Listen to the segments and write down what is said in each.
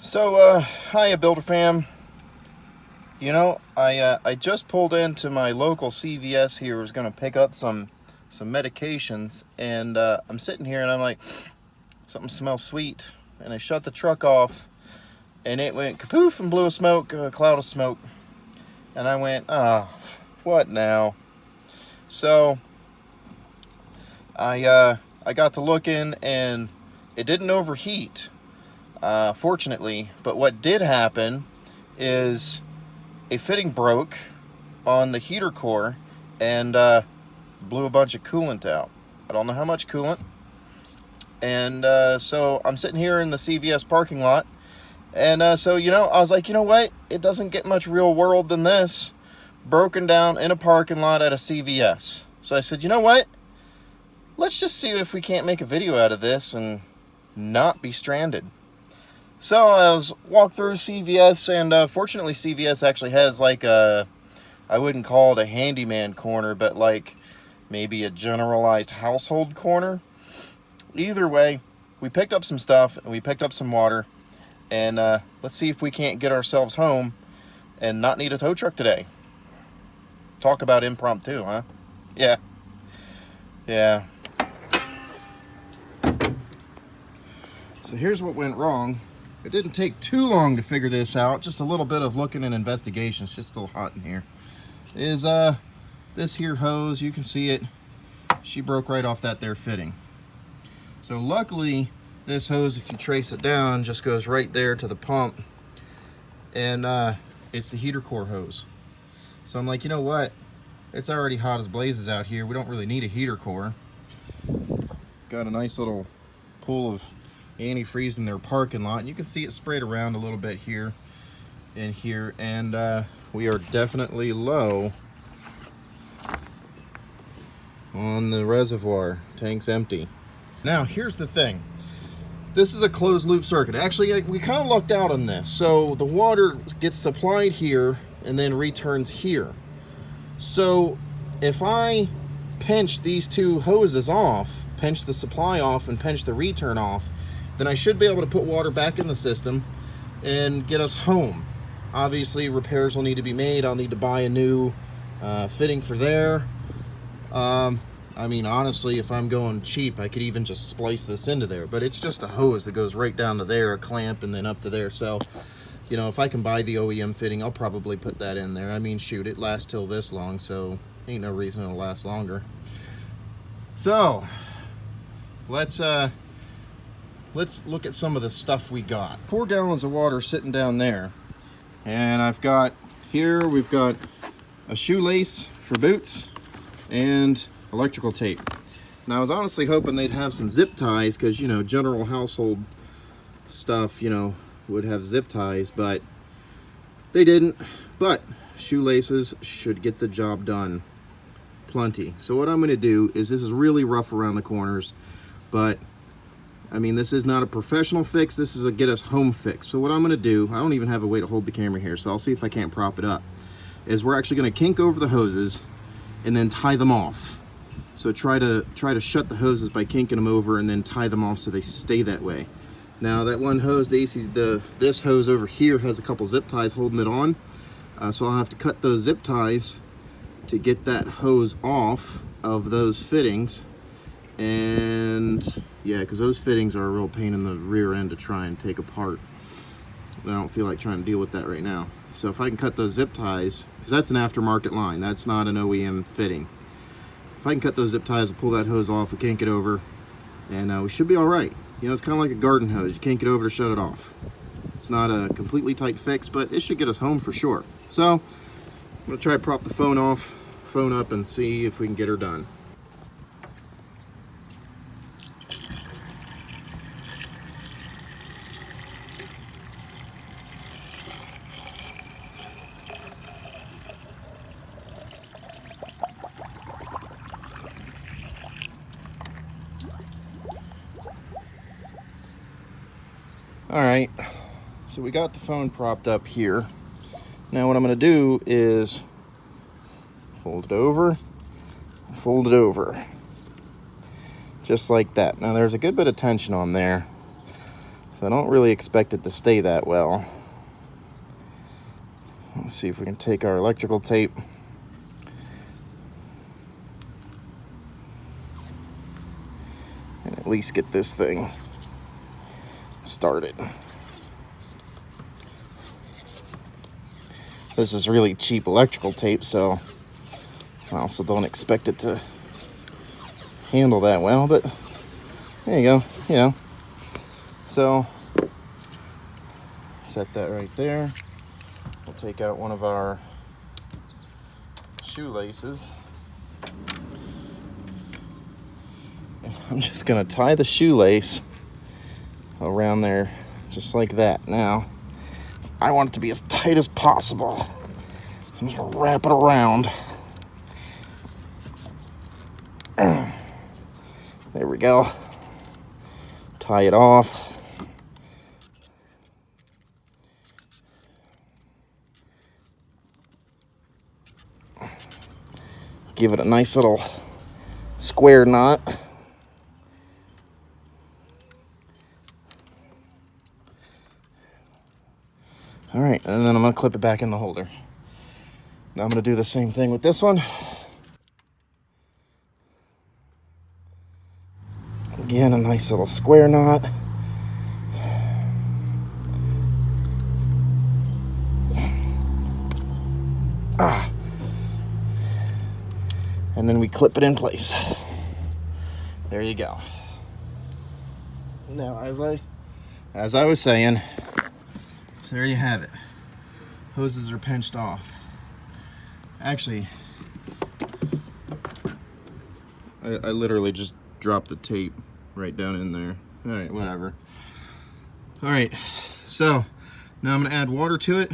Hiya Builder fam. You know, I just pulled into my local CVS here. I was gonna pick up some medications, and I'm sitting here and I'm like, something smells sweet, and I shut the truck off, and it went kapoof and blew a cloud of smoke, and I went, oh, what now? So I got to looking, and it didn't overheat. Fortunately, but what did happen is a fitting broke on the heater core and blew a bunch of coolant out. I don't know how much coolant. And so I'm sitting here in the CVS parking lot, and so, you know, I was like, you know what? It doesn't get much real world than this. Broken down in a parking lot at a CVS. So I said, you know what? Let's just see if we can't make a video out of this and not be stranded. So I walked through CVS, and fortunately CVS actually has like I wouldn't call it a handyman corner, but like maybe a generalized household corner. Either way, we picked up some stuff, and we picked up some water, and let's see if we can't get ourselves home and not need a tow truck today. Talk about impromptu, huh? Yeah. So here's what went wrong. It didn't take too long to figure this out. Just a little bit of looking and investigation. It's just still hot in here. Is this here hose, you can see it. She broke right off that there fitting. So luckily, this hose, if you trace it down, just goes right there to the pump. And it's the heater core hose. So I'm like, you know what? It's already hot as blazes out here. We don't really need a heater core. Got a nice little pool of antifreeze in their parking lot, and you can see it sprayed around a little bit here and here, and we are definitely low on the reservoir. Tank's empty. Now here's the thing, this is a closed loop circuit. Actually, we kind of lucked out on this. So the water gets supplied here and then returns here. So if I pinch these two hoses off, pinch the supply off and pinch the return off, then I should be able to put water back in the system and get us home. Obviously, repairs will need to be made. I'll need to buy a new fitting for there. I mean, honestly, if I'm going cheap, I could even just splice this into there. But it's just a hose that goes right down to there, a clamp, and then up to there. So, you know, if I can buy the OEM fitting, I'll probably put that in there. I mean, shoot, it lasts till this long, so ain't no reason it'll last longer. So, let's look at some of the stuff we got. 4 gallons of water sitting down there. And I've got, here we've got a shoelace for boots and electrical tape. Now I was honestly hoping they'd have some zip ties, because, you know, general household stuff, you know, would have zip ties, but they didn't. But shoelaces should get the job done plenty. So what I'm going to do is, this is really rough around the corners, but I mean, this is not a professional fix. This is a get us home fix. So what I'm going to do, I don't even have a way to hold the camera here, so I'll see if I can't prop it up, is we're actually going to kink over the hoses and then tie them off. So try to shut the hoses by kinking them over and then tie them off so they stay that way. Now that one hose, this hose over here has a couple zip ties holding it on. So I'll have to cut those zip ties to get that hose off of those fittings. And yeah, because those fittings are a real pain in the rear end to try and take apart. I don't feel like trying to deal with that right now. So if I can cut those zip ties, because that's an aftermarket line, that's not an OEM fitting. If I can cut those zip ties and pull that hose off, we kink it over, and we should be all right. You know, it's kind of like a garden hose. You kink it over to shut it off. It's not a completely tight fix, but it should get us home for sure. So I'm gonna try to prop the phone up, and see if we can get her done. All right, so we got the phone propped up here. Now what I'm gonna do is fold it over, just like that. Now there's a good bit of tension on there, so So I don't really expect it to stay that well. Let's see if we can take our electrical tape and at least get this thing started. This is really cheap electrical tape, so I also don't expect it to handle that well, but there you go, you know. So set that right there. We'll take out one of our shoelaces. And I'm just gonna tie the shoelace around there just like that. Now, I want it to be as tight as possible. So I'm just gonna wrap it around. There we go. Tie it off. Give it a nice little square knot. All right, and then I'm gonna clip it back in the holder. Now I'm gonna do the same thing with this one. Again, a nice little square knot. And then we clip it in place. There you go. Now, as I was saying, so there you have it. Hoses are pinched off. Actually, I literally just dropped the tape right down in there. All right, whatever. All right, so now I'm gonna add water to it.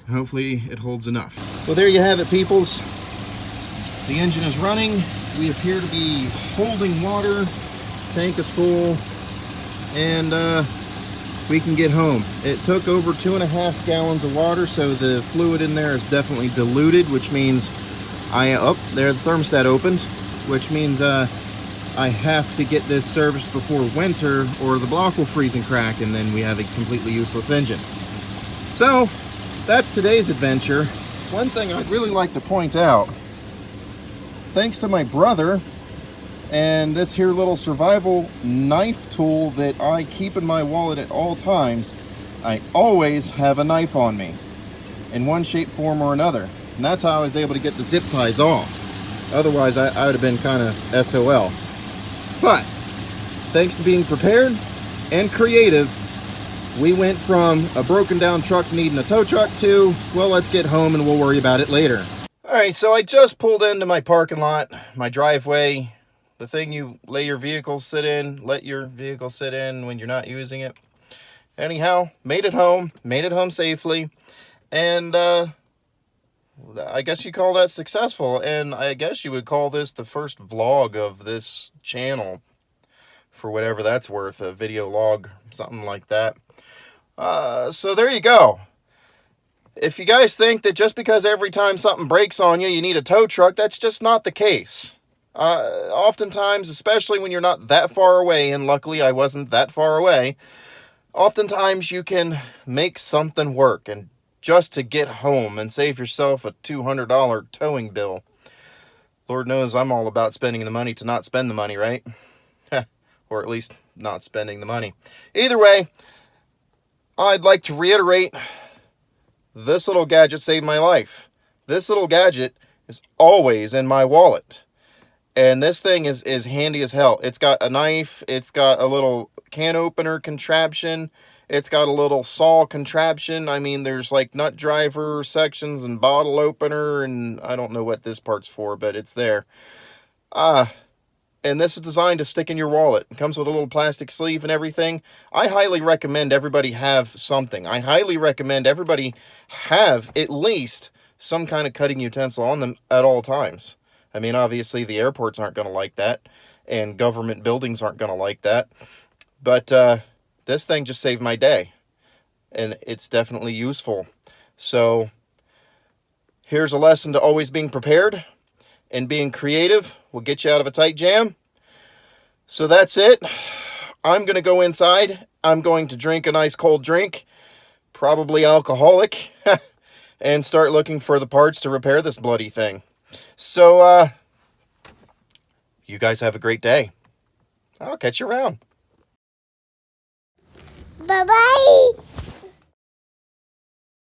And hopefully it holds enough. Well, there you have it, peoples. The engine is running. We appear to be holding water. Tank is full, and we can get home. It took over 2.5 gallons of water, so the fluid in there is definitely diluted, which means there the thermostat opened, which means I have to get this serviced before winter, or the block will freeze and crack, and then we have a completely useless engine. So that's today's adventure. One thing I'd really like to point out, thanks to my brother and this here little survival knife tool that I keep in my wallet at all times, I always have a knife on me in one shape, form, or another. And that's how I was able to get the zip ties off. Otherwise, I would have been kind of SOL. But thanks to being prepared and creative, we went from a broken down truck needing a tow truck to, well, let's get home and we'll worry about it later. All right, so I just pulled into my parking lot, my driveway, the thing you let your vehicle sit in when you're not using it. Anyhow, made it home safely, and I guess you call that successful, and I guess you would call this the first vlog of this channel, for whatever that's worth, a video log, something like that. So there you go. If you guys think that just because every time something breaks on you, you need a tow truck, that's just not the case. Oftentimes, especially when you're not that far away, and luckily I wasn't that far away, oftentimes you can make something work, and just to get home and save yourself a $200 towing bill. Lord knows I'm all about spending the money to not spend the money, right? Or at least not spending the money. Either way, I'd like to reiterate, this little gadget saved my life. This little gadget is always in my wallet. And this thing is handy as hell. It's got a knife. It's got a little can opener contraption. It's got a little saw contraption. I mean, there's like nut driver sections and bottle opener. And I don't know what this part's for, but it's there. And this is designed to stick in your wallet. It comes with a little plastic sleeve and everything. I highly recommend everybody have something. I highly recommend everybody have at least some kind of cutting utensil on them at all times. I mean, obviously the airports aren't going to like that, and government buildings aren't going to like that. But this thing just saved my day, and it's definitely useful. So here's a lesson to always being prepared. And being creative will get you out of a tight jam. So that's it. I'm going to go inside. I'm going to drink a nice cold drink, probably alcoholic, and start looking for the parts to repair this bloody thing. So, you guys have a great day. I'll catch you around. Bye-bye.